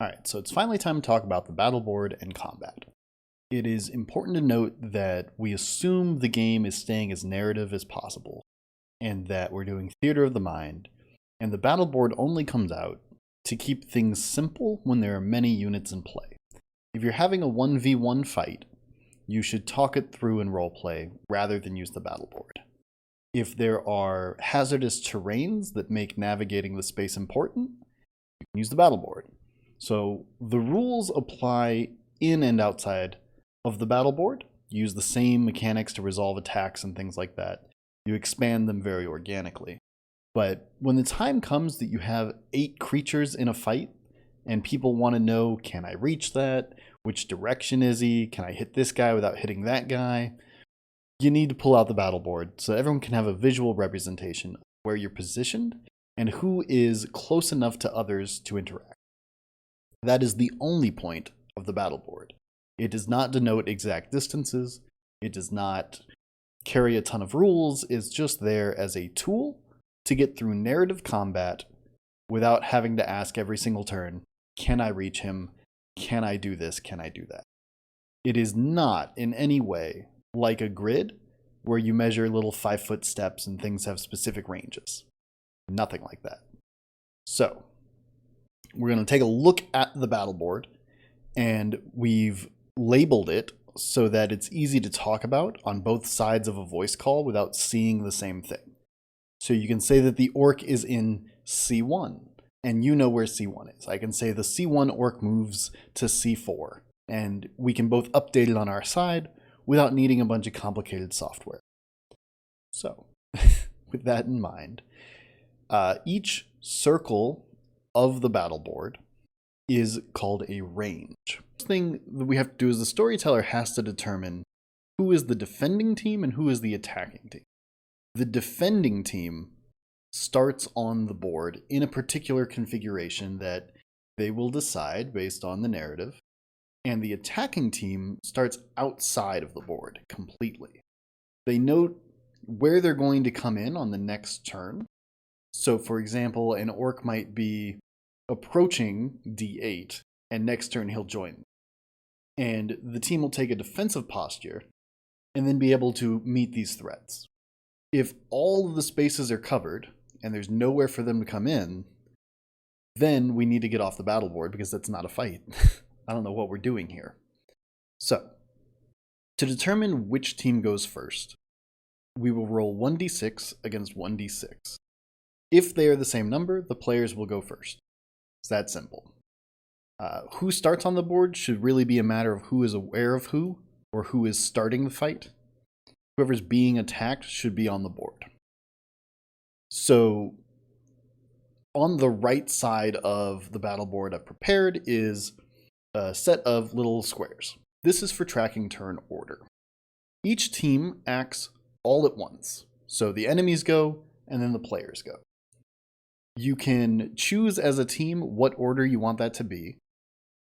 Alright, so it's finally time to talk about the battle board and combat. It is important to note that we assume the game is staying as narrative as possible, and that we're doing theater of the mind, and the battle board only comes out to keep things simple when there are many units in play. If you're having a 1v1 fight, you should talk it through in roleplay rather than use the battle board. If there are hazardous terrains that make navigating the space important, you can use the battle board. So the rules apply in and outside of the battle board. You use the same mechanics to resolve attacks and things like that. You expand them very organically. But when the time comes that you have 8 creatures in a fight, and people want to know, can I reach that? Which direction is he? Can I hit this guy without hitting that guy? You need to pull out the battle board so everyone can have a visual representation of where you're positioned and who is close enough to others to interact. That is the only point of the battle board. It does not denote exact distances. It does not carry a ton of rules. It's just there as a tool to get through narrative combat without having to ask every single turn, can I reach him? Can I do this? Can I do that? It is not in any way like a grid where you measure little 5-foot steps and things have specific ranges. Nothing like that. So, we're going to take a look at the battle board, and we've labeled it so that it's easy to talk about on both sides of a voice call without seeing the same thing. So you can say that the orc is in C1, and you know where C1 is. I can say the C1 orc moves to C4, and we can both update it on our side without needing a bunch of complicated software. So, with that in mind, each circle of the battle board is called a range. The thing that we have to do is the storyteller has to determine who is the defending team and who is the attacking team. The defending team starts on the board in a particular configuration that they will decide based on the narrative, and the attacking team starts outside of the board completely. They note where they're going to come in on the next turn. So, for example, an orc might be approaching D8, and next turn he'll join. And the team will take a defensive posture and then be able to meet these threats. If all of the spaces are covered and there's nowhere for them to come in, then we need to get off the battle board because that's not a fight. I don't know what we're doing here. So, to determine which team goes first, we will roll 1d6 against 1d6. If they are the same number, the players will go first. It's that simple. Who starts on the board should really be a matter of who is aware of who, or who is starting the fight. Whoever's being attacked should be on the board. So, on the right side of the battle board I've prepared is a set of little squares. This is for tracking turn order. Each team acts all at once. So the enemies go, and then the players go. You can choose as a team what order you want that to be,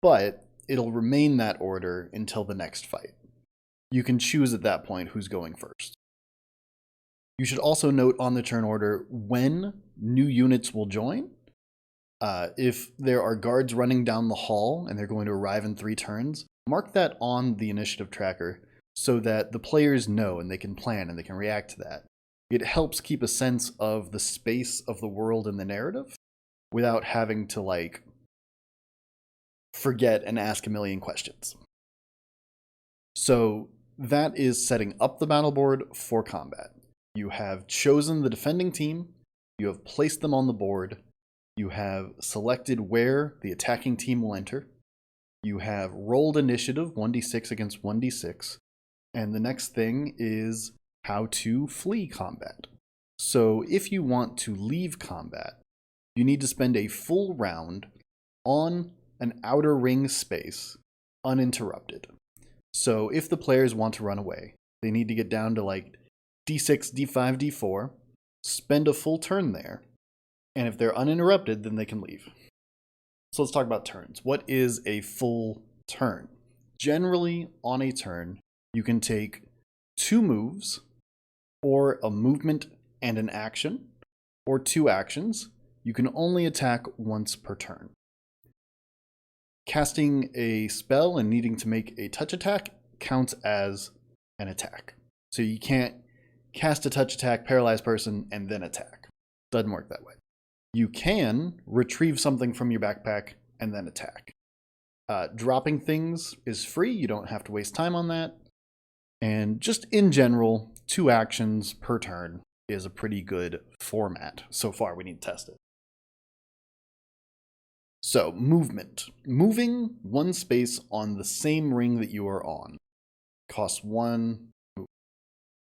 but it'll remain that order until the next fight. You can choose at that point who's going first. You should also note on the turn order when new units will join. If there are guards running down the hall and they're going to arrive in 3 turns, mark that on the initiative tracker so that the players know and they can plan and they can react to that. It helps keep a sense of the space of the world and the narrative without having to forget and ask a million questions. So that is setting up the battle board for combat. You have chosen the defending team, you have placed them on the board, you have selected where the attacking team will enter, you have rolled initiative 1d6 against 1d6, and the next thing is how to flee combat. So if you want to leave combat, you need to spend a full round on an outer ring space uninterrupted. So if the players want to run away, they need to get down to d6, d5, d4, spend a full turn there, and if they're uninterrupted, then they can leave. So let's talk about turns. What is a full turn? Generally, on a turn, you can take 2 moves, or a movement and an action, or 2 actions. You can only attack once per turn. casting a spell and needing to make a touch attack counts as an attack. So you can't cast a touch attack, paralyze person, and then attack. Doesn't work that way. You can retrieve something from your backpack and then attack. Dropping things is free. You don't have to waste time on that. And just in general, 2 actions per turn is a pretty good format. So far, we need to test it. So, movement. Moving 1 space on the same ring that you are on costs 1 move.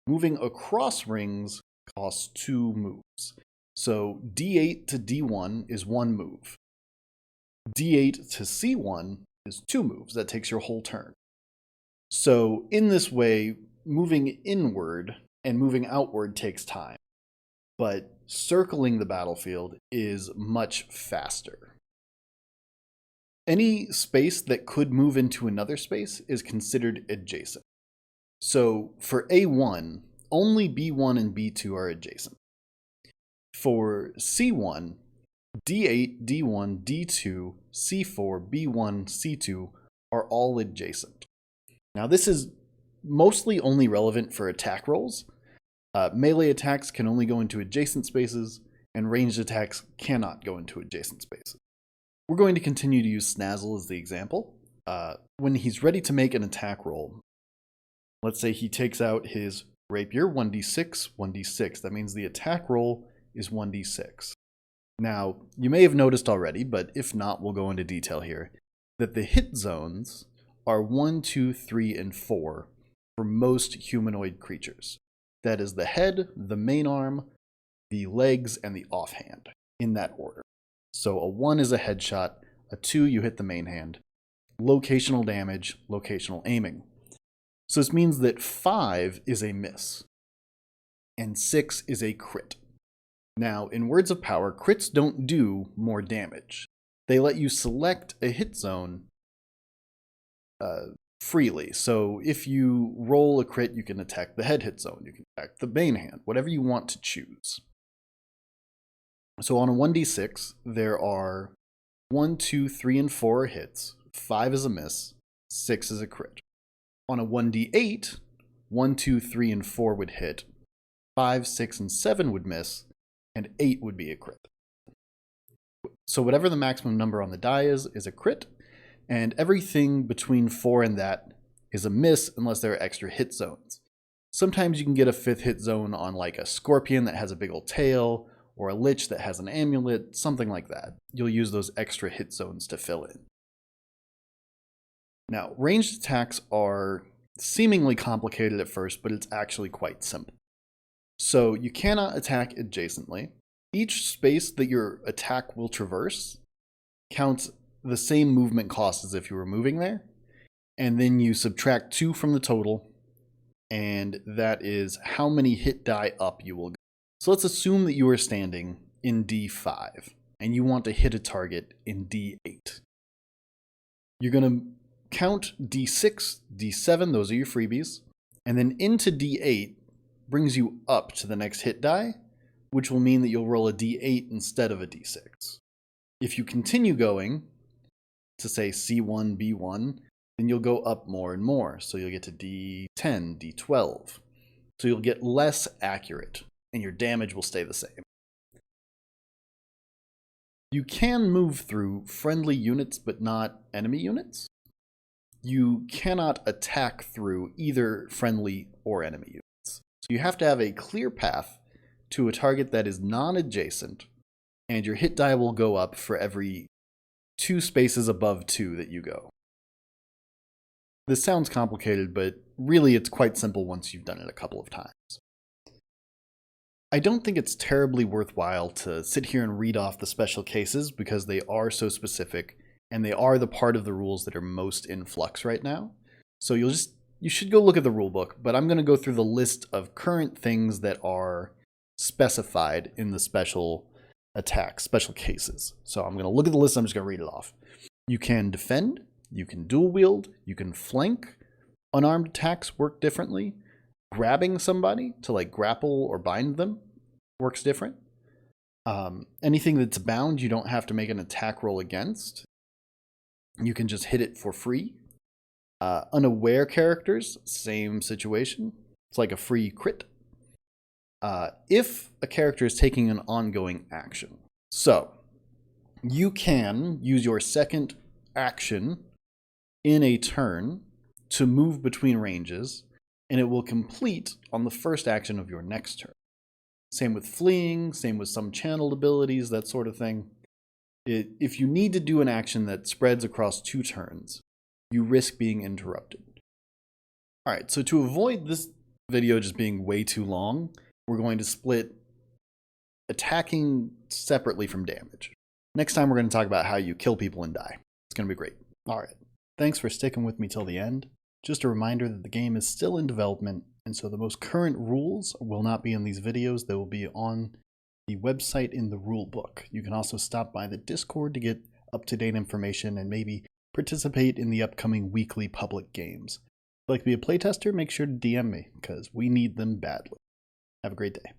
Moving across rings costs 2 moves. So D8 to D1 is 1 move. D8 to C1 is 2 moves. That takes your whole turn. So in this way, moving inward and moving outward takes time. But circling the battlefield is much faster. Any space that could move into another space is considered adjacent. So for A1, only B1 and B2 are adjacent. For C1, D8, D1, D2, C4, B1, C2 are all adjacent. Now this is mostly only relevant for attack rolls. Melee attacks can only go into adjacent spaces, and ranged attacks cannot go into adjacent spaces. We're going to continue to use Snazzle as the example. When he's ready to make an attack roll, let's say he takes out his rapier, 1d6, 1d6. That means the attack roll is 1d6. Now, you may have noticed already, but if not, we'll go into detail here, that the hit zones are 1, 2, 3, and 4 for most humanoid creatures. That is the head, the main arm, the legs, and the offhand, in that order. So a 1 is a headshot, a 2 you hit the main hand, locational damage, locational aiming. So this means that 5 is a miss, and 6 is a crit. Now, in Words of Power, crits don't do more damage. They let you select a hit zone freely. So if you roll a crit, you can attack the head hit zone, you can attack the main hand, whatever you want to choose. So on a 1d6, there are 1, 2, 3, and 4 hits, 5 is a miss, 6 is a crit. On a 1d8, 1, 2, 3, and 4 would hit, 5, 6, and 7 would miss, and 8 would be a crit. So whatever the maximum number on the die is a crit, and everything between 4 and that is a miss unless there are extra hit zones. Sometimes you can get a 5th hit zone on like a scorpion that has a big old tail, or a lich that has an amulet, something like that. You'll use those extra hit zones to fill in. Now, ranged attacks are seemingly complicated at first, but it's actually quite simple. So you cannot attack adjacently. Each space that your attack will traverse counts the same movement cost as if you were moving there. And then you subtract 2 from the total, and that is how many hit die up you will go. So let's assume that you are standing in D5, and you want to hit a target in D8. You're going to count D6, D7, those are your freebies, and then into D8 brings you up to the next hit die, which will mean that you'll roll a D8 instead of a D6. If you continue going to say C1, B1, then you'll go up more and more. So you'll get to D10, D12. So you'll get less accurate, and your damage will stay the same. You can move through friendly units, but not enemy units. You cannot attack through either friendly or enemy units. So you have to have a clear path to a target that is non-adjacent, and your hit die will go up for every 2 spaces above 2 that you go. This sounds complicated, but really it's quite simple once you've done it a couple of times. I don't think it's terribly worthwhile to sit here and read off the special cases because they are so specific, and they are the part of the rules that are most in flux right now. So you should go look at the rulebook, but I'm going to go through the list of current things that are specified in the special attacks, special cases. So I'm going to look at the list, I'm just going to read it off. You can defend, you can dual wield, you can flank. Unarmed attacks work differently. Grabbing somebody to like grapple or bind them works different. Anything that's bound, you don't have to make an attack roll against. you can just hit it for free. Unaware characters, same situation. It's like a free crit. If a character is taking an ongoing action. So, you can use your second action in a turn to move between ranges, and it will complete on the first action of your next turn. Same with fleeing, same with some channeled abilities, that sort of thing. If you need to do an action that spreads across 2 turns, you risk being interrupted. Alright, so to avoid this video just being way too long, we're going to split attacking separately from damage. Next time we're going to talk about how you kill people and die. It's going to be great. Alright, thanks for sticking with me till the end. Just a reminder that the game is still in development, and so the most current rules will not be in these videos. They will be on the website in the rule book. You can also stop by the Discord to get up-to-date information and maybe participate in the upcoming weekly public games. If you'd like to be a playtester, make sure to DM me, because we need them badly. Have a great day.